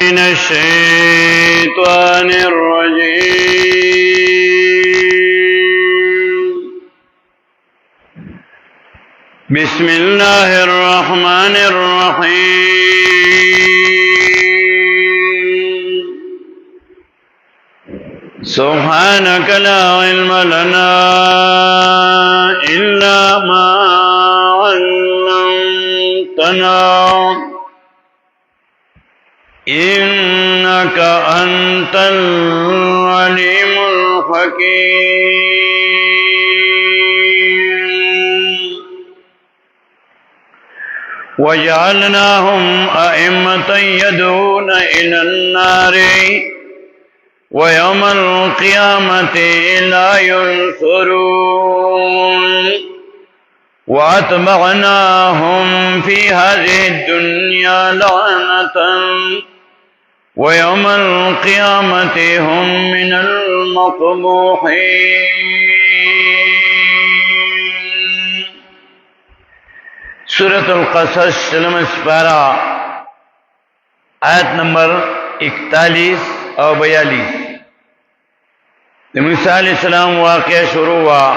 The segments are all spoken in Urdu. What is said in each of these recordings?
من الشيطان الرجيم. بسم الله الرحمن الرحيم. سبحانك لا علم لنا إلا ما علمتنا إنك أنت العليم الحكيم. وجعلناهم أئمة يدعون إلى النار ويوم القيامة لا ينصرون. وأتبعناهم في هذه الدنيا لعنة ويوم القيامة هم من المقبوحين. سورة القصص سلم اسپارہ آیت نمبر 41 اور 42. موسیٰ علیہ السلام واقعہ شروع ہوا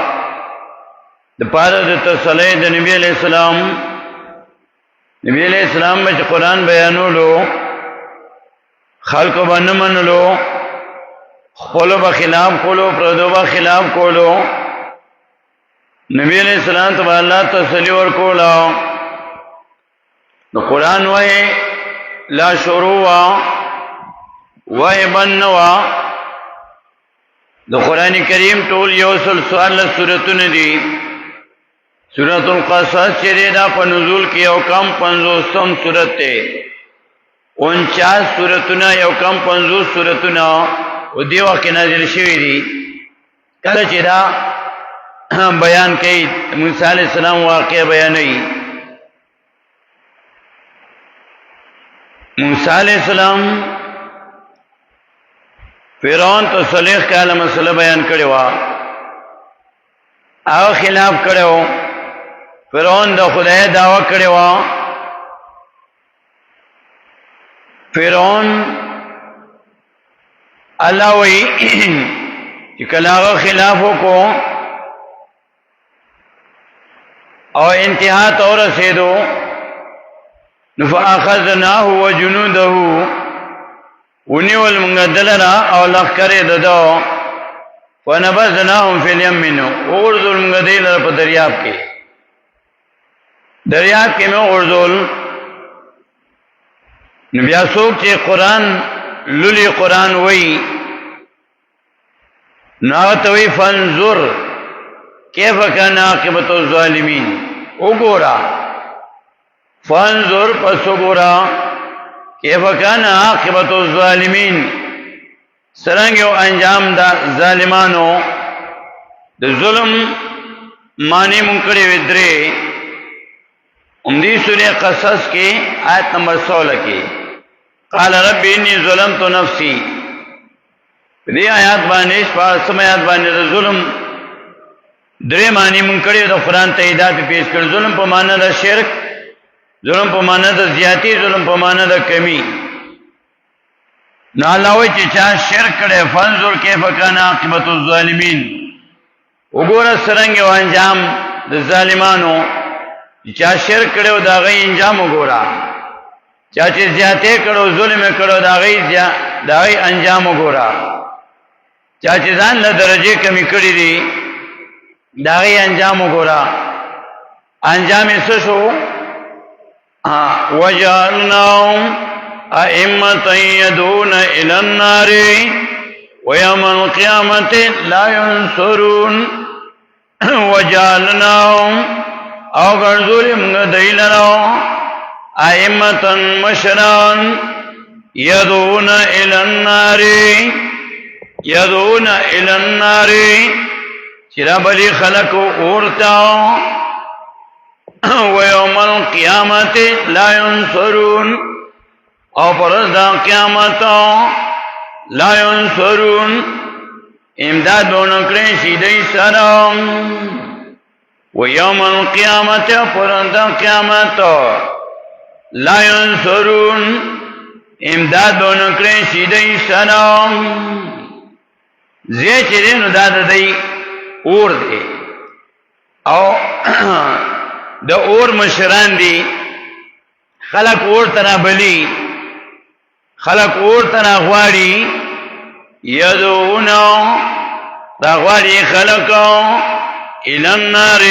د پاره د تسلی د نبی علیہ السلام. نبی علیہ السلام چې قرآن بیانولو خلقو به نه منلو، خپلو به خلاف کولو، پردو به خلاف کولو. نبی علیہ السلام ته به الله تسلی ورکوله. نو قرآن وایي لا شروع وا وایي بند نه وا. د قرآن کریم ټول یو سل څوارلس سورتونه دي. سورۃ القصص چې دا په نزول کې یو کم 50 سورت ده. 49 سورتونه یو کم 50 سورتونه او دی وخت نازل شوی دي. کله چې دا بیان کوي موسی علیہ السلام واقعه بیانوي. موسی علیہ السلام فرعون ته صالح کاله مسله بیان کړې و او خلاف کړو. فرعون د خدای دعوا کړې و. فرعون الله وی چې کله خلاف وکړو او انتها ته ورسېدو نو فاخذناه وجنوده ونیول منگا دلنا او لخکر ددو فنبذناهم فی الیمنو اغرزول منگا دیلر پا دریاب کے. دریاب کے میں اغرزول نبیا سوک چے قرآن للی قرآن وی ناغتوی فانظر کیف کان عاقبت الظالمین. اگورا فانظر پس اگورا کیف کان عاقبت الظالمین سرنگ یو انجام دا ظالمانو. د ظلم معنی منکڑی ودرے امدی سورہ قصص کے آیت نمبر 16 کے قال رب انی ظلمت نفسی. دی آیات باندې سم آیات باندې د ظلم درې معنی منکڑی د قرآن تاییدات پیش کړ. ظلم په معنی د شرک، ظلم په معنا د زیاتی، ظلم په معنا د کمی. نو الله وی چې چا شرک کړي فانظر کیف کان عاقبت الظالمین. وګوره څنګه یو انجام د ظالمانو. چا شرک کړي دا غي انجام وګوره. چا چې زیاتی کړو ظلم کړو دا غي انجام وګوره. چا چې ځان له درجه کمی کړی دي دا غي انجام وګوره. انجام یې څه شو؟ وجعلناهم أئمة يدعون إلى النار ويوم القيامة لا ينصرون. وجعلناهم او غرزول من ديلنا أئمة مشران يدعون إلى النار شراب لي خلقوا أورتا ويوم القيامة لا ينصرون او پرز دا قیامت لا ينصرون امداد بونکرین شیدئی سرام. ويوم القيامة پرز دا قیامت لا ينصرون امداد به نکړي شي دی سره زی چې دی نو دا د دی اور دی او د اور مشران دی خلق اور ترا بلی خلق اور ترا غواړي یدعونو دا غواړي خلقو الى النار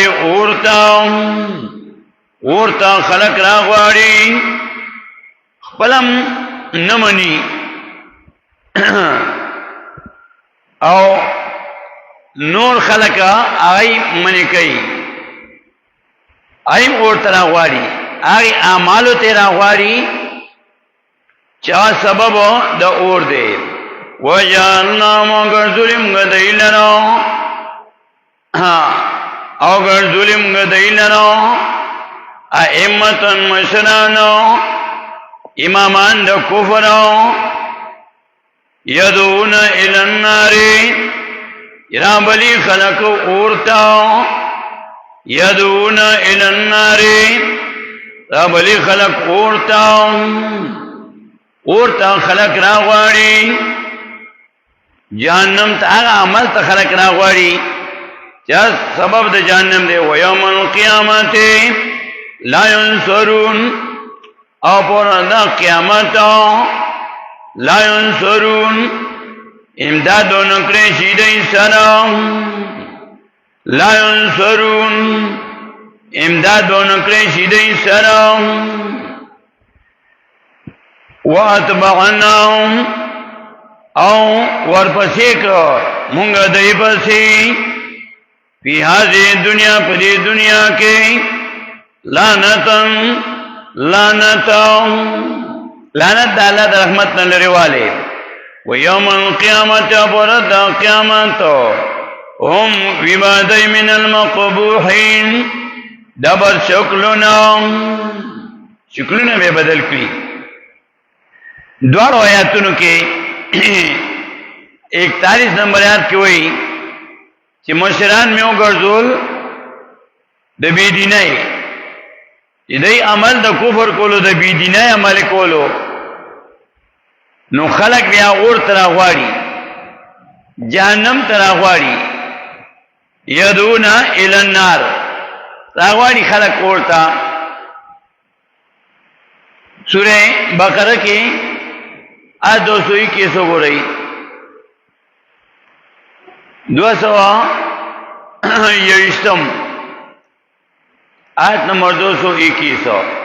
اورتا خلق را غواړي خپلم نمنی او نور خلق آئی منی کئی آئیم اور ترا غواری آئی اعمالو تیرا غواری چا سبب دا اور دے وجعلنا مگر ظلم گدئی لنو او گر ظلم گدئی لنو ائمتن مشرانو امامان دا کفرو یدعون الى النار رابلی خلق اورتا یدعون الى النار رابلی خلق اورتا خلق را غواړي جهنم ته هغه عمل ته خلق را غواړي چې سبب د جهنم دی و یوم القیامت لا ينصرون او پر دا قیامت لا ينصرون امداد نکړي شي دی سره لا ينصرون امداد نکړي شي دی سره واتبعناهم او ورپسې کو مونږ دای پسې په هغه دنیا په دې دنیا کې لعنت د الله د رحمت نه لريواله و یوم القیامت برد قیامت هم عبادی من المقبوحین دبر شکلونه به بدل کړي دوار آیاتونو کې 41 نمبر آیات کې وایي چې مشران میو ګرځول د بی دینۍ دې عمل د کفر کولو د بی دینۍ عمل کولو نو خلق بیا اور ترا غواړي جهنم ترا غواړي یدونا الی النار راغواړي خلق اورتا سورہ بقرہ کې آیت 221 وګورئ 221 آیت نمبر 221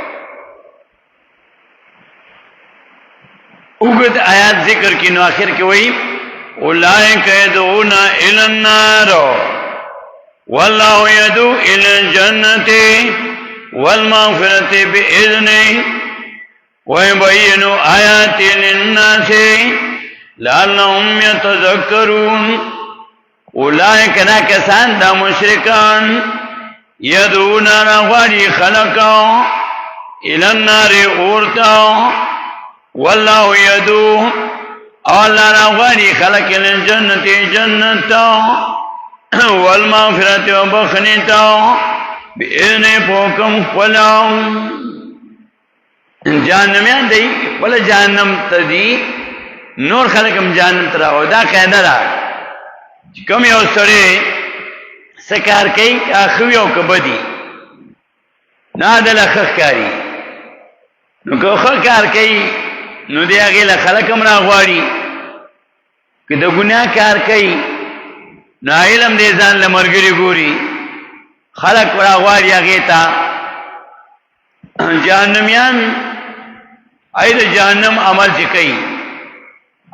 اوگد آیات ذکر کی نو آخر کی وئی اولئک یدعون الی النار واللہ یدعو الی الجنت والمغفرۃ بإذنہ ویبین آیات للناس لعلهم یتذکرون اولئک نا کسان دا مشرکان یدعون رغواړي خلقا الی النار اورتا والله يدعو الله رغواړي خلق الجنت جنت والمغفرة وبخنتا بإذن فوقم خلاهم جهنميان دی ولا جهنم تدي نور خلقم جهنم تراو دا قاعده ده کوم یو سره سکار کوي اخوي او کبدي نه د لخخکاری نو که خکار کوي نو دی هغه له خلقم را غواړي که د ګناه کار کوي نو علم دې ځان له مرګري ګوري خلق را غواړي هغه ته جهنميان اې د جهنم عمل چې کوي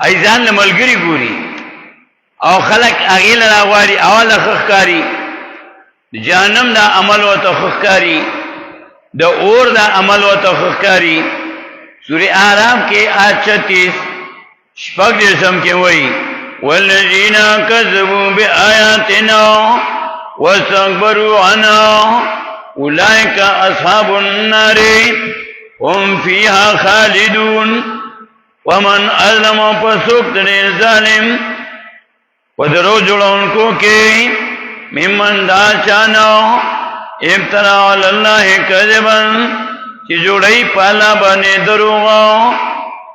اې ځان له ملګری ګوري او خلق هغه له غواړي اول خخکاری جهنم دا عمل او تخخکاری د اور دا عمل او تخخکاری سورہ اعراف کې آیت 36 شپږ دیرشم کې وایي والذین کذبوا بآیاتنا واستكبروا عنها اولئک اصحاب النار هم فيها خالدون ومن اظلم فسوق ظالم ودرو جوړونکو کې ممن دا چانو ابتلا علی الله کذبا چې جوړی پالا باندې دروغ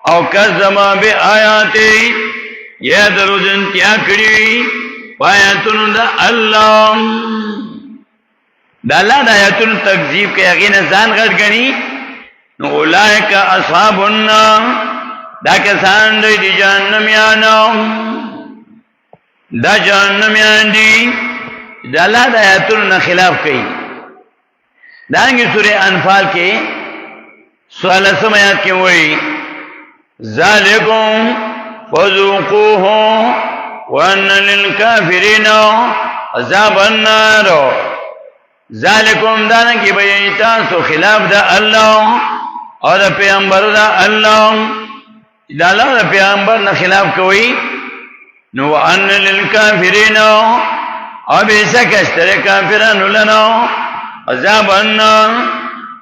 او کذبا بی آیاتی یا دروجن تیا کری پایتون دا اللہ دا اللہ دا آیتون تکذیب کے یقین زان غٹ گنی نو اولائک اصحاب النار دا کسان دی جہنمیانو دا جہنمیان دی دا اللہ دا آیتون خلاف کئی دانگی سورہ انفال کے سوال سمیات کی وئی ذالکم فذوقوه وان للکافرین عذاب النار ذالکم دانگی بیئیتا سو خلاف دا اللہ اور دا پیغمبر دا اللہ دا اللہ دا پیغمبر نا خلاف کوئی نو وان للکافرین اور بیسا کشتر کافران لنو عذاب النار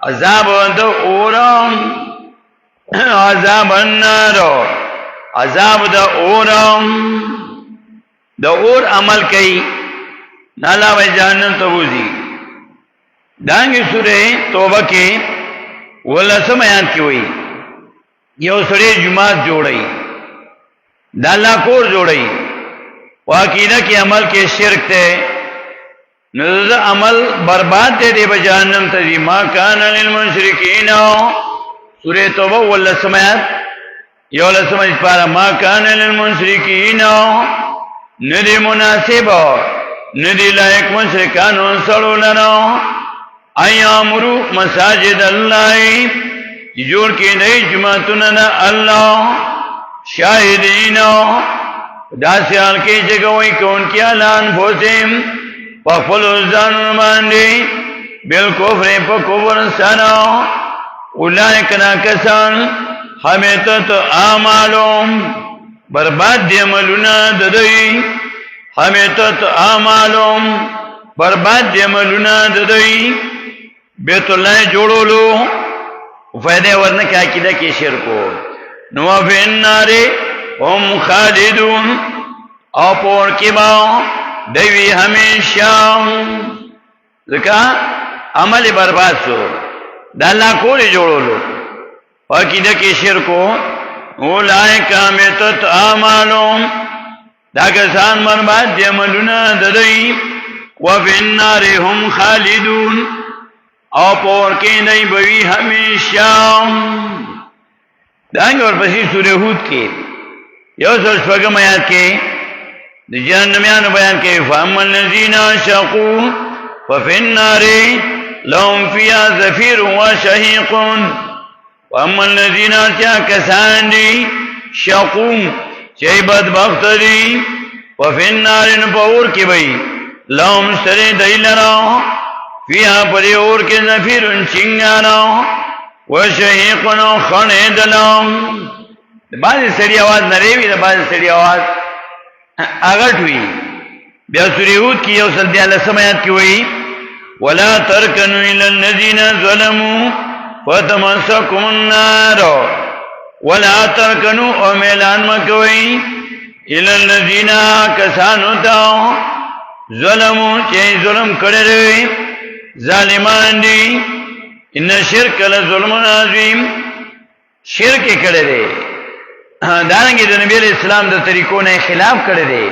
عذاب دا اورام عذاب النار عذاب دا اورام دا اور عمل کئی نالا و جہنم تبوزی دانگی سورہ توبہ کے واللسم آیات کی ہوئی یہ سورہ جماعت جوڑئی دا اللہ کور جوڑئی وعقیدہ کی عمل کے شرک تے نظر عمل برباد دے بجہنم تجی ما کان للمشرکین سورہ توبہ واللسم آیات یہ واللسم آیات پارا ما کان للمشرکین ندی مناسب ندی لائق مشرکانو سڑو لنو ایامرو مساجد اللہ جوڑ کی نئی جماعتنا اللہ شاہدینو دا سیال کی جگوئی کون کیا لان پوسیم پخفل ازدان ماندی بالکفر پا کفر سنو اولائک ناکسان حمیتت آمالوم برباد دی عملونا ددئی حمیتت آمالوم برباد دی عملونا ددئی بیت اللہ جوڑو لو فیدے ورنہ کیا عقیدہ کی شرکو نو فی النار هم خالدون او پور کی باو دیوی ہمیشہ ذکا عمل برباد سو دا اللہ کولی جوڑو لو عقیدہ کی شرکو اولائک حمیتت آمالوم دا کسان برباد دی عملونا ددئی وفی النار هم خالدون او پور کے نہیں بوی ہمیشہ دانگی اور پسی سورہ ہود کے یو سر شفقم آیات کے جہنمیان بیان کے فَأَمَّا الَّذِينَ شَقُوا فَفِي النَّارِ لَهُمْ فِيهَا زَفِيرٌ وَشَهِيقٌ وَأَمَّا الَّذِينَ چا کسان دی شَقُوا چاہی بدبخت دی وَفِي النَّارِ نپور کی بئی لَهُمْ سَرِ دَيْلَرَا فیہا پری اور کے زفیر چنگانا وشہیقنا خانے دلام بعض سڑی آواز نریوی دا بعض سڑی آواز آگٹ ہوئی بیا سوری ہود کی یو سلطی اللہ سمیت کی ہوئی وَلَا تَرْكَنُوا إِلَى الَّذِينَ ظَلَمُوا فَتَمَسَّكُمُ النَّارُ وَلَا تَرْكَنُوا او میلان مکوئی إِلَى الَّذِينَ کسانو تاو ظلموا چاہی ظلم کڑے رہے ظالمان دی ان شرک لظلم عظیم شرک کڑے دے دارنگی دا نبی علیہ السلام دا طریقوں نے خلاف کڑے دے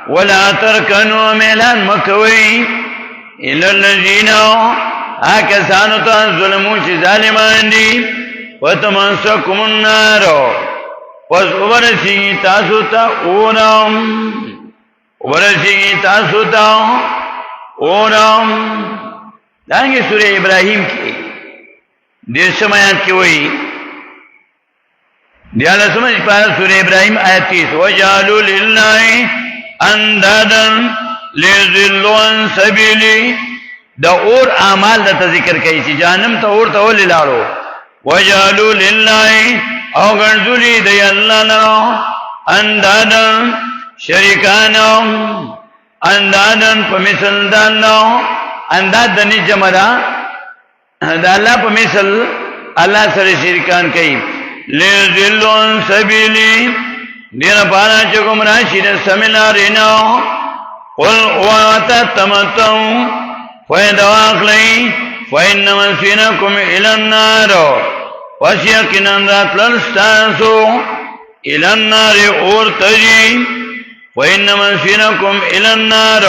وَلَا تَرْكَنُوا میلان مکوئی إِلَى الَّذِينَ آکسانتا ظلمو چی ظالمان دی وَتَمَسَّكُمُ النَّارُ پس ابرسیگی تاسو تا اورام ابرسیگی تاسو تا اورام دانگی سورہ ابراہیم کی دیر سمایات کی وئی دیالا سمجھ پارا سورہ ابراہیم آیت 30 وَجَعَلُوا لِلَّهِ أَنْدَادًا لِيُضِلُّوا عَنْ سَبِيلِهِ دا اور اعمال دا ذکر کئی چی جہنم تا اور تا ولی لارو وَجَعَلُوا لِلَّهِ او گرزولی دی اللہ لرو اندادن شرکانو اندادن پا مثل دانو انداد دنی جمع دا اللہ پا مثل اللہ سر شرکان کئی لیذلون سبیلی دین پانا چکم راشید سمنارینو قل واتا تمتو فید واقلی فإن مسینکم الى النار وَسْيَقِنًا رَاتْلَلْ سْتَاسُ إِلَى النَّارِ اُورْتَجِي وَإِنَّ مَنْسِنَكُمْ إِلَى النَّارِ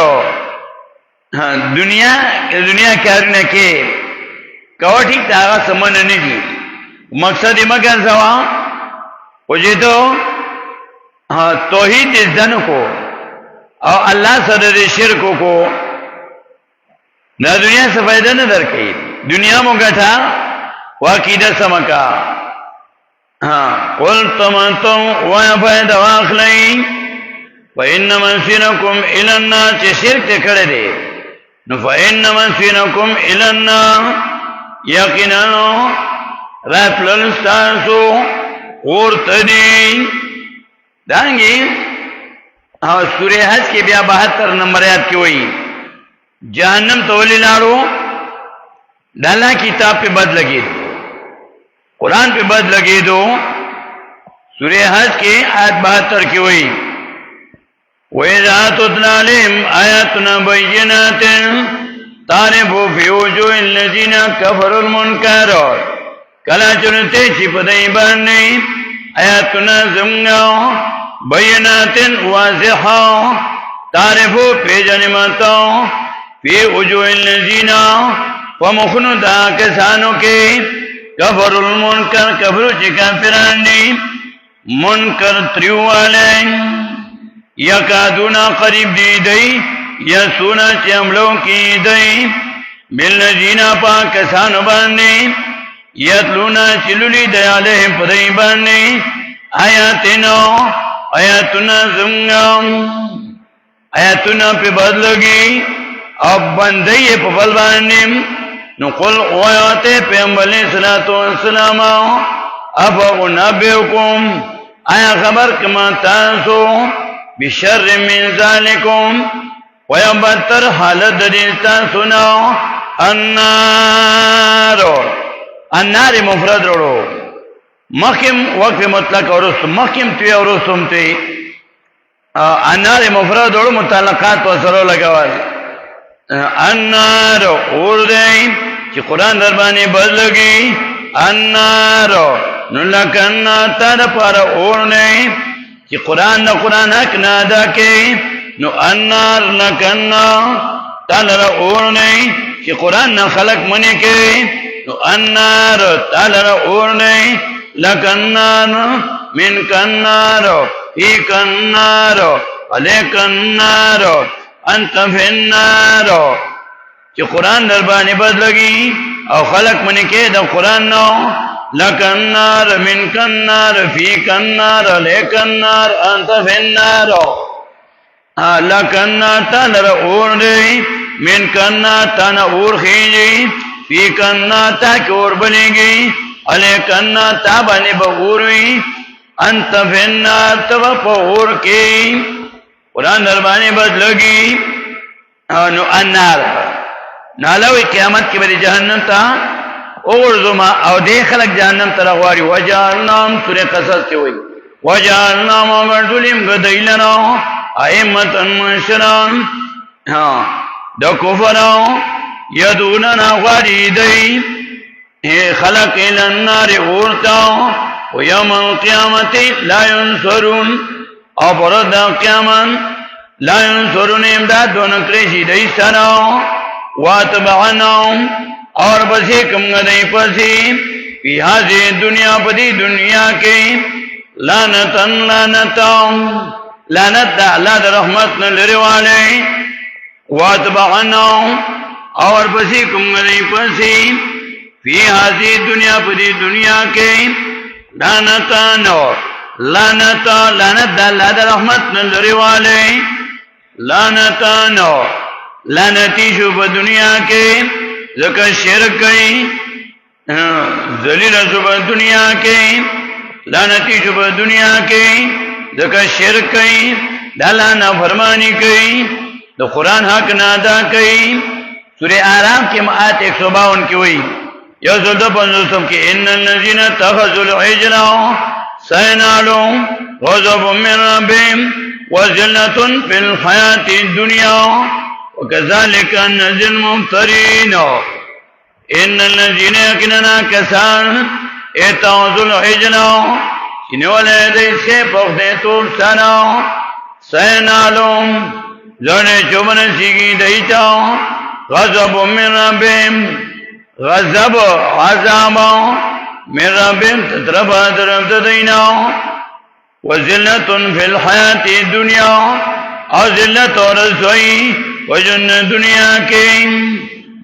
دنیا کارونه کې کوټی تاغه سمن نه دي مقصد یې مګر سوا وجدو توحید ځن کو او الله سره شرک کو دا دنیا څه فائدہ نه درکې دنیا مو ګټه واقعده سمکا قل تمتم ویا فائدہ واخلئ فإن منسنکم إلى النار چې شرک کړه دې نو فإن منسنکم إلى النار یقینا راتلل ستاسو ورتدی دانګي سورہ حج کې بیا 72 نمبر آیات کې وایي جهنم ته ولې لاړو دالا کتاب په بد لګي قرآن په بد لګي دو سورہ حج کې آیت 72 کې وایي وَإِذَا تُتْلَى عَلَيْهِمْ آيَاتُنَا بَيِّنَاتٍ تَعْرِفُ فِي وُجُوهِ الَّذِينَ كَفَرُوا الْمُنكَرَ کله چرته چې په دای باندې آیاتنا زمغ بینات واضحه تعرفو پیجنمتو فی وجوه الذین ومخنو دا کسانو کې کفر المنکر کفر چې کافران دي منکر تریواله یکادونا قریب دی یسونا چملو کی دی بالذین پاکسانو باندې یتلونا چلولی دی علیہم پدی باندې آیاتنا زمگام آیاتنا پی بدلگی اب بندی پی بل باندې نو قل اویات پیغمبر علیہ السلام افا انبئکم آیا خبر کما تاسو بشر من ذالکم ویبتر حالت دیتا سنو النار مفرد روڑو مخیم وقف مطلق ورسم مخیم توی ورسم تی النار مفرد روڑو متعلقات وصلو لگوال النار اور دی چی قرآن دربانی بدلگی النار نلکن تر پر اور نی چې قرآن نه قرآن حق نه ادا کوي نو النار لکنا تعالی اور نه چې قرآن نه خلق منی کوي نو النار تعالی اور نه لکنا من کنار فی کنار علیک النار انت فی النار چې قرآن در باندې بدلږي او خلق منی کوي د قرآن نو لکنار من کنار فی کنار لیکنار انت فی النار لکنار تنر اور دی من کنار تن اور خیجی فی کنار تاک اور بنیگی لیکنار تابانی بغوروی انت فی النار تب پور کی قرآن دربانی بدلگی نو النار نالوی قیامت کی بری جہنم تا اور زما او دې خلق جهنم ته راغوري وجعلنام سورہ قصص کې وایي وجعلنام وردلم غدیلنا ائمه منشران د کفر یدوننا غریدی خلق الى النار ورتا ويوم القيامه لا ينصرون او پرد قیامت لا ينصرون امداد ونکړي شي دای سره واتبعناهم اور بسی کم گدئی پسی فی حاضی دنیا پدی دنیا کی لانتن لانت دا اللہ دا رحمت نلروالے واتبعناهم اور بسی کم گدئی پسی فی حاضی دنیا پدی دنیا کی لانت دا اللہ دا رحمت نلروالے لانتی شو پا دنیا کی ذکر شرک کئی ذلیل صبح دنیا کی لعنتی صبح دنیا کی ذکر شرک کئی دالانا فرمانی کئی دو قرآن حق نادا کئی سورہ آرام کی آیت 152 کی ہوئی یوزل دو پنزوسم کی ان الذین اتخذوا العجل سینالو غضب من ربهم وذلة فی الحیاة الدنیا وكذلك نجزي المفترين ان الذين يكننا كسان اتعوذ الحجنو چنوالے دیسے پختے توب سانو سینالوم زرنے چوبن سیگی دیتا غضب من ربیم غضب عذاب من ربیم تطرف طرف دینا وذلت فی الحیات الدنیا اور ذلت اور رسوئی وجن دنیا کے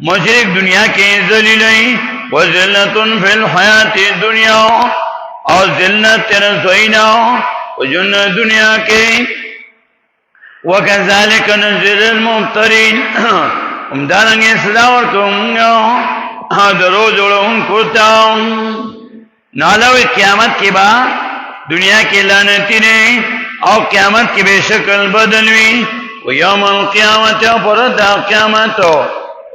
مشرک دنیا کے ذلیلیں وذلت فی الحیات الدنیا اور ذلت رسوئینا وجن دنیا کے وکذالک نزل المفترین امدارنگی صدا ورکومگا درو جوڑو ان کو تاؤں نالو قیامت کے بعد دنیا کی لعنتی نے اور قیامت کی بے شکل بدلوی ویوم القیامت پرد قیامت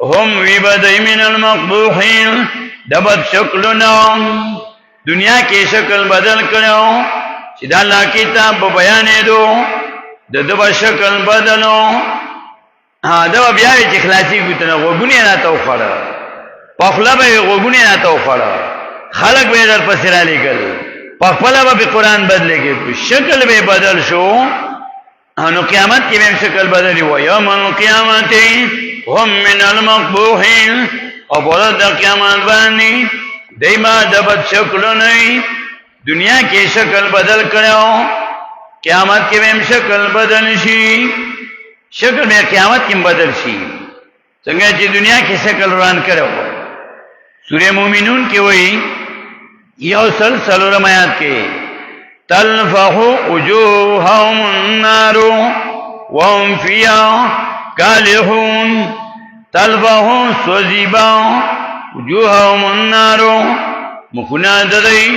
ہم وی بدئی من المقبوحین دبت شکلنا دنیا کی شکل بدل کرو چیدہ اللہ کتاب بیانے دو دب شکل بدلو دب بیاوی چی خلاصی گوتنا غوگونی ناتاو خورا پخلا بے غوگونی ناتاو خورا خلق بے در پسرا لے گل پخلا بے قرآن بدلے گے شکل بے بدل شو انو قیامت کی بے شکل بدلی ہوا یوم القیامت ہم من المقبوحین اور بولد قیامت بانی دیما دبت شکلو نہیں دنیا کی شکل بدل کرو قیامت کی بے شکل بدل شی شکل میں قیامت کی بدل شی سنگا چی دنیا کی شکل روان کرو سورہ مومنون کی وہی یو سلسل رمایات کے تلفح وجوہهم النار وهم فیہا کالحون تلفح سوزیبا وجوہهم النار مخنا ددئی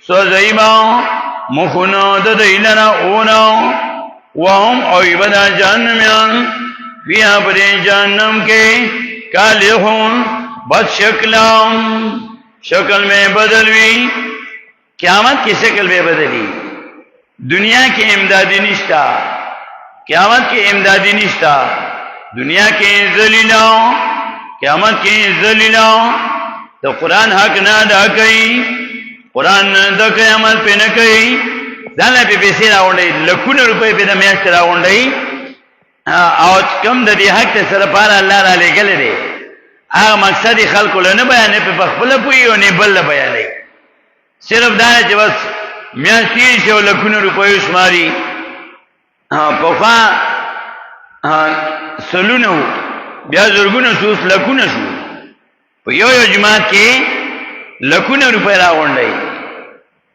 سوزیبا مخنا ددئی لنا اونا وهم اویبدا جہنمیان فیہا بری جہنم کے کالحون بد شکلان شکل میں بدلوی قیامت کی شکل میں بدلی دنیا کی امدادی نشتا قیامت کی امدادی نشتا دنیا کی ذلیلوں قیامت کی ذلیلوں تو قرآن حق نہ ادا کئی قرآن دا قیامت پہ نہ کئی دانا پہ پیسے راؤنڈائی لکھون روپے پہ دا میاشت راؤنڈائی اور کم دا دی حق تے سرپارا اللہ را لے گلے دے آغا مقصد خلقو لنو بیانے پہ پخبلا پوئی و نیبل بیانے صرف دانا چه بس میاشتی شو لکھون روپے اسماری پخوا سلونو بیا زرگون سوس لکھون شو پا یو جماعت کے لکھون روپے راؤنڈائی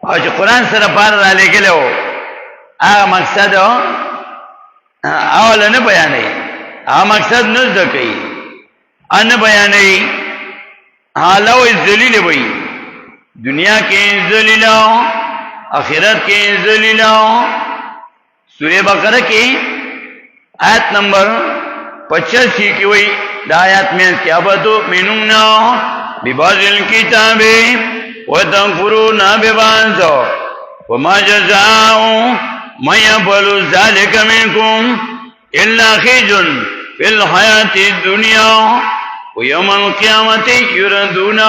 اور چه قرآن سر پار را لے گلے ہو آغا مقصد آولا نو بیانے آغا مقصد نزد کئی ان بیانی حالو ذلیل بئی دنیا کے ذلیلوں آخرت کے ذلیلوں سورہ بقرہ کی آیت نمبر 85 کی وئی دا آیت میں کیا بتؤمنون ببعض الکتاب وتکفرون ببعض وما جزاء من يفعل ذلك منكم الا خزي في الحياة الدنيا ويوم القيامة يردون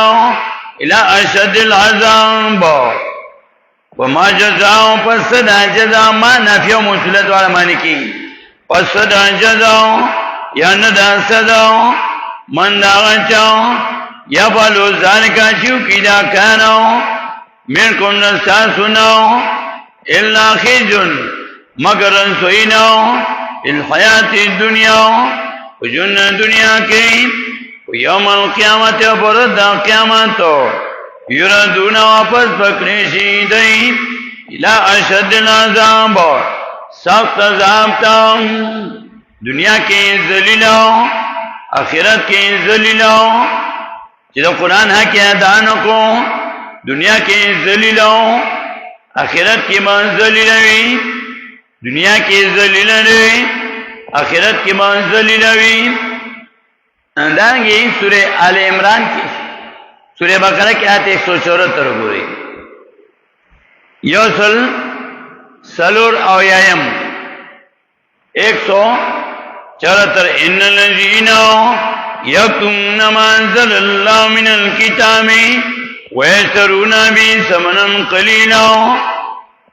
إلى أشد العذاب وما جزاء فسد جزاء ما نفي ومثلت على مالكي فسد جزاء يا ندى سدا من داغچا يفعل ذلك شو كذا كانوا منكم نستاسنا إلا خزي مگر سوينا الحیات الدنیا وجن دنیا کے یوم القیامت برد قیامت یردون واپس پکریشی دی الى اشد العذاب سخت عذاب تا دنیا کے ذلیلوں آخرت کے ذلیلوں جدو قرآن ہے کہ ادانوں کو دنیا کے ذلیلوں آخرت کی ذلیلوی دنیا کی ذلیلوی آخرت کی ذلیلوی اندانگی سورہ آل عمران کی سورہ بقرہ کی آیت 174 گوری یوصل سلور اویایم 174 ان الذین یکتمون ما انزل اللہ من الکتاب ويشترون به ثمنا قليلا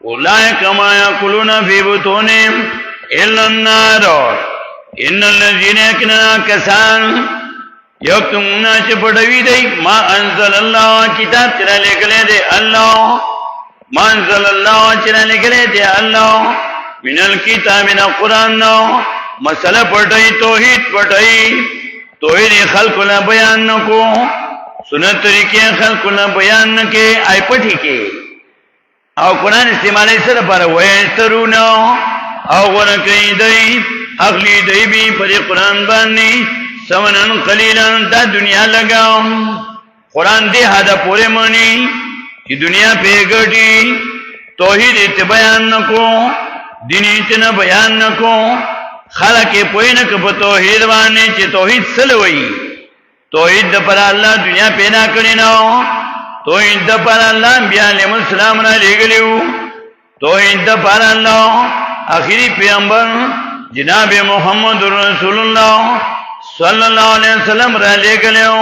أولئك ما يأكلون في بطونهم إلا النار إن الذين يكنون كسان يكتمون چپڑوی دی ما انزل اللہ کتاب چرا لکلے دے اللہ ما انزل اللہ چرا لکلے دے اللہ من الكتاب من القرآن نو مسئلہ پڑھائی توحید پڑھائی توحید خلق نہ بیان نہ کو سنت طریقے خلق نہ بیان نہ کے آئی پٹھی کے او قرآن استعمال سر پر ویسترون او ورکی دی اخلی دی بھی پر قرآن باننی سمنن قلیلا دا دنیا لگاو قرآن دی حدا پورے مانی کہ دنیا پہ گٹی توحید ات بیان نہ کو دینی اتنا بیان نہ کو خلق پوئی نہ کہ توحید بانے چی توحید سلوئی توحید دا پر اللہ دنیا پیدا کرنے ناو توحید دا پر اللہ انبیاء علیہ السلام را لے گلیو توحید دا پر اللہ آخری پیغمبر جناب محمد رسول اللہ صلی اللہ علیہ وسلم را لے گلیو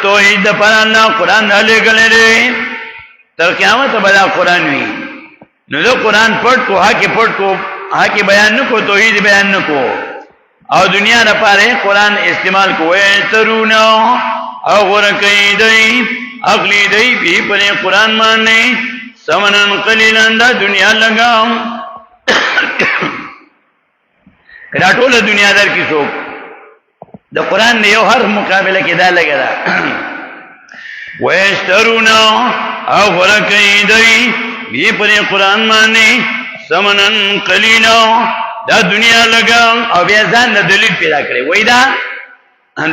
توحید دا پر اللہ قرآن را لے گلے رے تر قیامت بدا قرآن وی نو دو قرآن پڑھ کو حق پڑھ کو حق بیان نکو توحید بیان نکو او دنیا را پارے قرآن استعمال کو ویترون او غرقی دی اقلی دی بھی پر قرآن ماننے سمنن قلیلن دا دنیا لگاو راٹول دنیا در کی سوک دا قرآن نے یو ہر مقابلہ کی دا لگا دا ویشترون او غرقی دی بھی پر قرآن ماننے سمنن قلیلن دا دنیا لگا او بیا ځان د دلیل پیدا کړي وای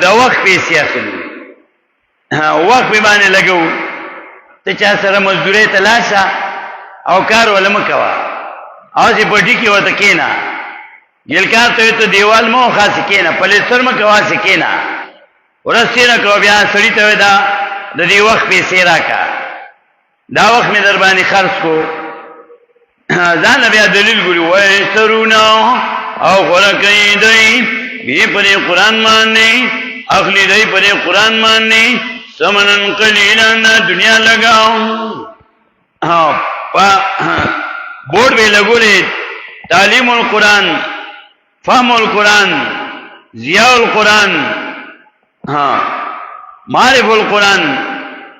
دا وخت پیسې اخلي وخت به باندې لګو ته چا سره مزدوري تلاشه او کار ولم کوا او چې پټي کې وته کینا یلکار ته دیوال مو خاص کینا پلیسر مو کوا سکینا ورسینه کو بیا سړی ته دا د دې وخت پیسې راکا دا وخت می در باندې خرج کو ځان بیا دلیل ګوري وای سرونا او غرقی دی بی پر قرآن ماننے اخلی دی پر قرآن ماننے سمنن قلیلن دنیا لگاو بورڈ بھی لگو لے تعلیم القرآن فهم القرآن ضیاء القرآن معرف القرآن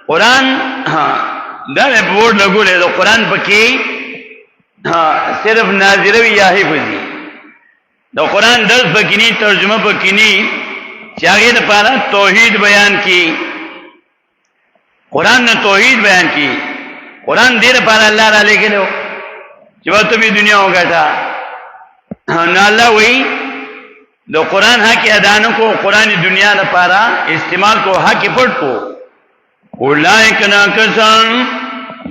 قرآن دا بورڈ لگو لے تو قرآن پکی صرف ناظروی یا حفظی دا قرآن درس پکینی ترجمہ پکینی چاگے دا پارا توحید بیان کی قرآن نے توحید بیان کی قرآن دیر پارا اللہ را لے کے لو جو تو بھی دنیا ہوگا تھا نا اللہ وہی دا قرآن حق ادانوں کو قرآن دنیا دا پارا استعمال کو حق پڑھ کو اولائک ناکسان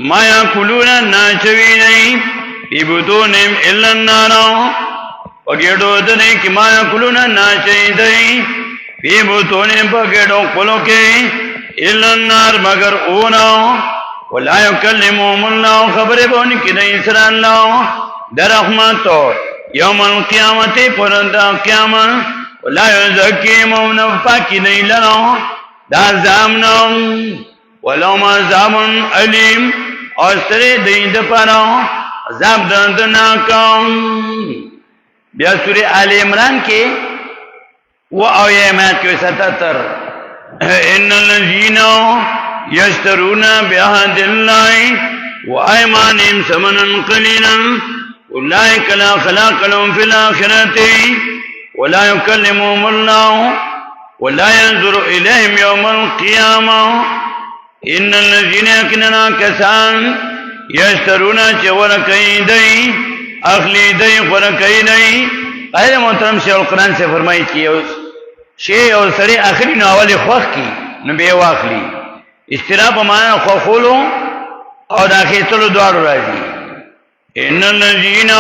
ما یاکلون ناچوی نہیں فی بطونہم الا النار پگیڑو دنے کی ما یاکلون ناچوی نہیں فی بطونہم پگیڑو قلو کے الا النار مگر اونا ولا یکلمهم اللہ خبر بون کی نہیں سر اللہ در رحمتو یوم القیامت پرندہ قیامت ولا یزکیهم نفاکی نہیں لنو دا زامنو ولوم عذاب علیم اور سرے دید پرو عذاب دردناکم بیا سورہ آل عمران کے وہ آیات کے 77 ان الذین یشترون بعهد اللہ وایمانہم ثمنا قلیلا اولئک لا خلاق لهم فی الآخرۃ ولا یکلمهم اللہ ولا ينظر الیہم یوم القیامہ ان الذین یکننا کسان یشترون چورکی دی اخلی دی ورکی دی قائل محترم شیخ القرآن سے فرمائی کی شیخ اور سڑے آخری ناول خوخ کی نبی واخلی اشتراب مانا خوخولو اور داخل دوارو راجی ان الذین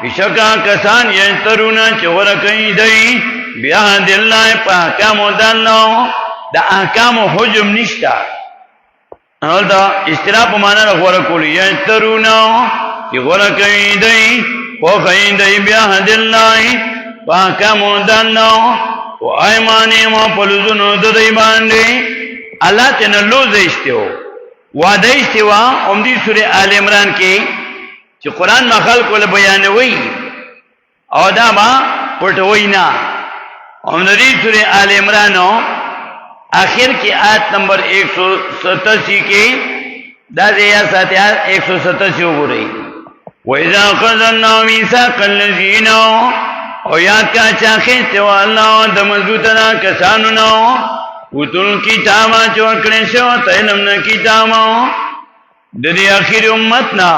بشکا کسان یشترون چورکی دی بیعهد اللہ پا احکام داللہ دا احکام حجم نشتا اور دا اشتراپ مانا رخورا کولی یشترونا کی غورا کئی دی خوخی دی بیعهد اللہ واحکامو داللہ و ایمانی ما پلزنو دی باندی الله تنه لوز ایستو وعده ایستوا هم دې سوره آل عمران کې چې قران ما خلق ول بیانوي او دا ما پټوي نه هم دې سوره آل عمران آخر کی آیت نمبر 187 کې دا دیا ساتیا 187 وګورئ وَإِذَا أَخَذْنَا مِيثَاقَ الَّذِينَ او یاد کا چاخه تو الله د مضبوطنا کسانو نو وتل کتابا جوړ کړي شو ته نن کتابا د دې اخیر امت نا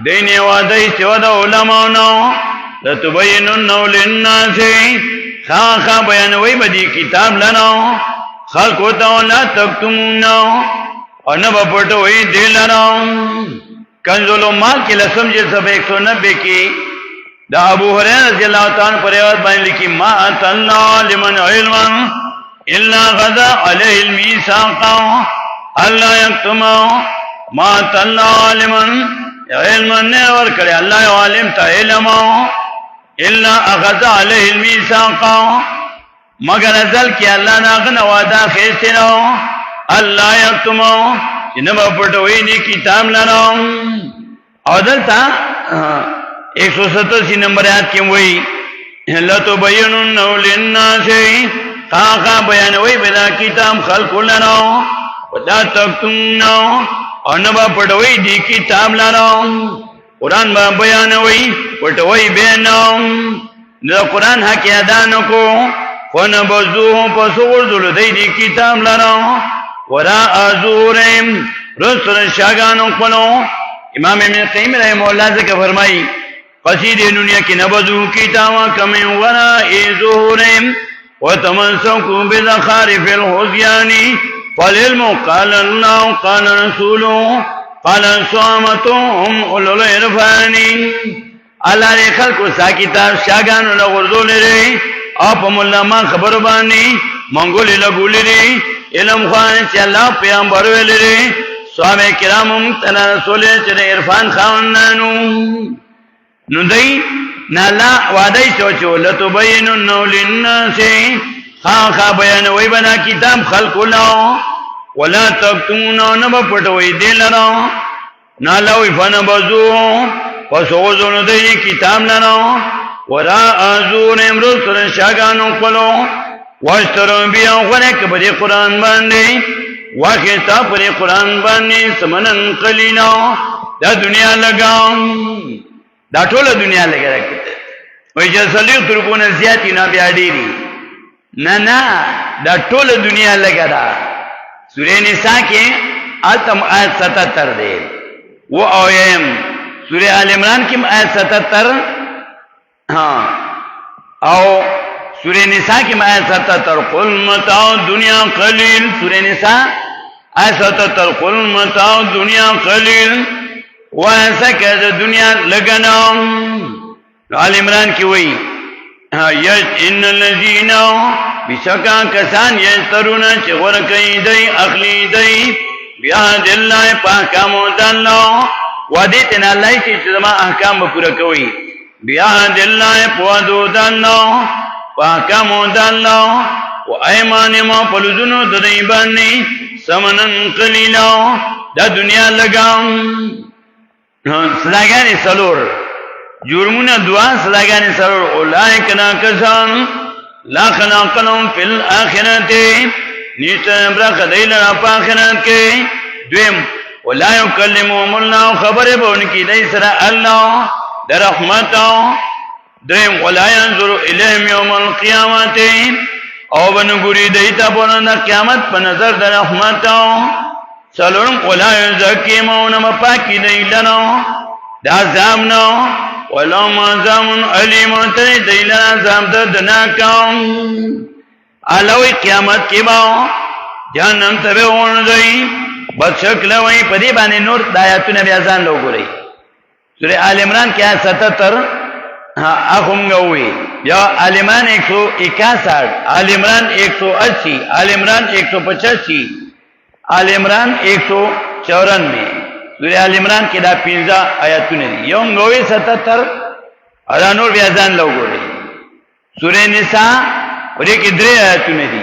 دینه وعده شو د علماء نو لتبینن للناس خاخا بیانوي بدی کتاب لنو خلق ته لا تکتمون او نه پټوي دلنو کنزل مال کې لسم چې سب 190 کې دا ابو هريره رضی الله تعالی پر روایت باندې لیکي ما اتنا لمن علما الا غدا عليه الميثاق الله يكتم ما اتنا لمن علما نه ور کړی الله عالم ته علم الا غدا عليه الميثاق مگر ازل کې الله ناغه وعده خېستنو الله يكتم انما پټوي دي کتاب لرو او دلته 187 نمبر آیات کې وایي لا تبینن للناس خاخا بیانوي بلا کتاب خلق لرو ولا تکتمون او نه پټوي دي کتاب لرو قران با بیانوي پټوي بینو نو قران حق ادا نکو فن بزو پسور دل دی کتاب لرو ورا ازورم رسل شاگانو پنو امام ابن قیم رحمہ اللہ ذکر فرمائی قصید دنیا کی نبذو کتاوا کمی ورا ازورم وتمسکو بزخارف الحزیانی فالعلم قال اللہ قال رسولو قال صامتهم اولو العرفانی اللہ نے خلق سا کتاب شاگانو لغرزو لرے آپ ملما خبر بانی منگولی لگولی رے علم خوان چې الله پیغمبر ویلي صحابه کرام تنا رسول چې عرفان خاونانو نو دای نه لا وعده چوچو لتبینن للناس خا بیان وای بنا کتاب خلق له ولا تکتمون نو پټوي دلرو نه لوي فنبذو پسوزونو دای کتاب لرو ورا ازور امرو سره شاګانو کولو واشترون بیا غرق بری قرآن باندې واخستا پری قرآن باندې سمنن قلیلا دا دنیا لگاو دا ټوله دنیا لگا راکته وای چې سلیو ترکونه زیاتی نه بیا ډیری نه دا ټوله دنیا لگا دا سورې نساء کې اتم آیت 77 دی و اویم سورې آل عمران کې آیت 77 ها او سورہ نساء کی آیت 77 قل متاع دنیا قلیل سورہ نساء آیت 77 قل متاع دنیا قلیل ویسا کہ دنیا لگنا آل عمران کی وئی ان الذین بشکا کسان یشترون چه غرقی دی اخلی دی بیاد اللہ پاکامو داللہ وعدیتنا اللہ چه زمان احکام بپورا کوئی بیاد اللہ پوادو داللہ پاکامو داللہ و ایمانمو پلوزنو دریبانی سمنن قلیلو دا دنیا لگاو صداگانی سلور جرمون دعا صداگانی سلور اولائکنا کسان لا خلاقنهم فی الاخرت نیشتن برخ دیلنا پا آخرت کے دویم ولا یکلمهم اللہ خبر بونکی دیسر اللہ در رحمتو دریم ولا ينظر الیہم یوم القیامت او بنگوری دیتا پونا قیامت پا نظر در رحمتو سلورم ولا یزکیمون مپاکی دیلنو دا زامنو ولا مازامن علیمون تری دیلن زام دردناکاو علاوی قیامت کی باو جہنم تبی اون دی بد شکلوی پدی بانی نور دایاتون بیازان لوگو رئی سورہ آل عمران کی آیت 77 اخم گوئی یا آل عمران 161 آل عمران 180 آل عمران 185 آل عمران 194 سورہ آل عمران کی دا 15 آیاتون دی یوم گوئی 77 ادا نور بیازان لوگو رئی سورہ نساء اور ایک درے آیاتون دی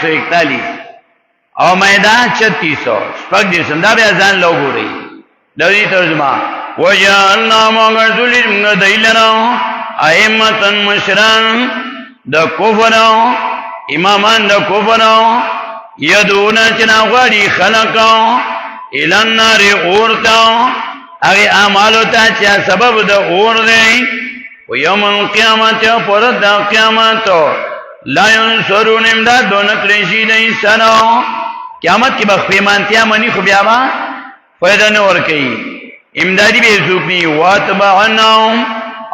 141 او مائده 3600 شپږ دې سندا بیا ځان لوګو رہی دوی ترجمه وجعلنا مغرزل دایلنا ائمه مشران د کفر امامان د کفر يدون چنا غړي خلق الى النار اورتا هغه اعمالو ته چې سبب د اور دی و یوم القیامت پر د قیامت لا ينصرون امداد دون کلیشی دی سنو قیامت کی بخیمانتیا منی خو بیا با فائدہ نه ور کوي امدادی به سوپنی واتبعناهم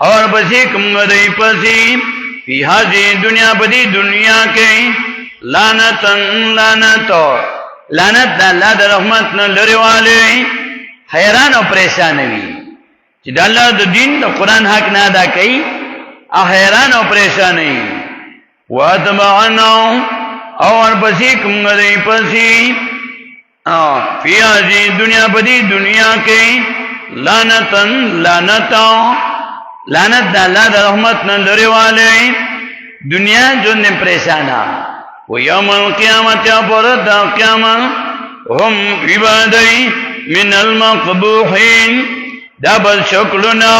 اور بسی کم غدی پسی فی هذه دنیا بدی دنیا کې لعنتن لعنت د الله د رحمت نه لري والي حیران او پریشان وي چې د الله د دین د قران حق نه ادا کوي حیران او پریشان وي واتبعناهم اور بسی کم غدی پسی فی هذه دنیا بدی دنیا کې لعنتن لعنت د الله د رحمت نه لري والي دنیا جون پریشانا و یوم القیامت پر د قیامت هم عبادی من المقبوحین دبل شکلنا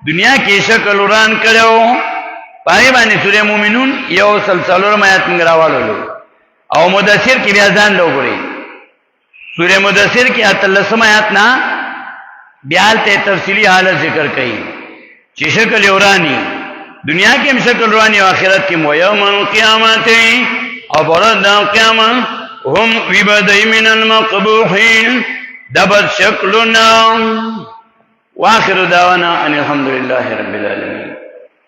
دنیا کې شکل وران کړو پای باندې سورې مومنون یو سلسله آیات منګراوالو او مدثر کې بیا ځان لوګوري سورہ مدثر کی 38 آیات نا بیال تے تفصیلی حالت ذکر کئی چی شکل ورانی دنیا کی شکل ورانی و آخرت کی یوم القیامت او برد قیامت هم عبادی من المقبوحین دبت شکلنا و آخر دعوانا ان الحمدللہ رب العالمین.